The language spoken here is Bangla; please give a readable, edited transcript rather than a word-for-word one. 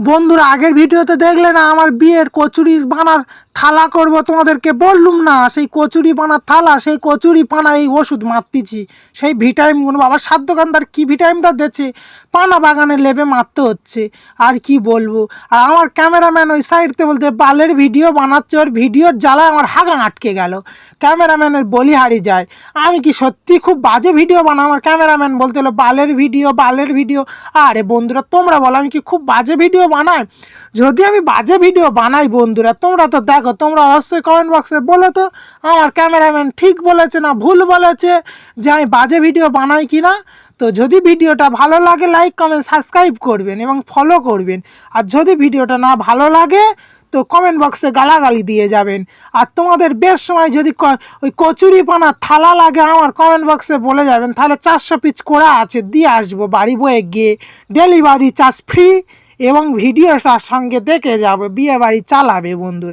বন্ধুরা, আগের ভিডিওতে দেখলে না আমার বিয়ের কচুরি বানার থালা করব, তোমাদেরকে বললুম না? সেই কচুরি বানার থালা, সেই কচুরি পানা এই ওষুধ মারতেছি, সেই ভিটামিনগুলো। বাবা সাত দোকানদার কী ভিটামিনটা দিচ্ছে, পানা বাগানে লেবে মারতে হচ্ছে। আর কি বলবো। আর আমার ক্যামেরাম্যান ওই সাইডতে বলতে বালের ভিডিও বানাচ্ছে, ওর ভিডিওর জ্বালায় আমার হাগা আটকে গেল। ক্যামেরাম্যানের বলিহারি যায়। আমি কি সত্যি খুব বাজে ভিডিও বানাই? আমার ক্যামেরাম্যান বলতে হলো বালের ভিডিও, বালের ভিডিও। আরে বন্ধুরা, তোমরা বলো আমি কি খুব বাজে ভিডিও বানাই? যদি আমি বাজে ভিডিও বানাই বন্ধুরা, তোমরা তো দেখো, তোমরা অবশ্যই কমেন্ট বক্সে বলো তো আমার ক্যামেরাম্যান ঠিক বলেছে না ভুল বলেছে, যে আমি বাজে ভিডিও বানাই কি না। তো যদি ভিডিওটা ভালো লাগে লাইক কমেন্ট সাবস্ক্রাইব করবেন এবং ফলো করবেন। আর যদি ভিডিওটা না ভালো লাগে তো কমেন্ট বক্সে গালাগালি দিয়ে যাবেন। আর তোমাদের বেশ সময় যদি ওই কচুরি পানা থালা লাগে আমার কমেন্ট বক্সে বলে যাবেন, তাহলে 400 পিস করা আছে দিয়ে আসবো বাড়ি বয়ে গিয়ে। ডেলিভারি চার্জ ফ্রি এবং ভিডিওটার সঙ্গে দেখে যাবে, বিয়ে বাড়ি চালাবে বন্ধু।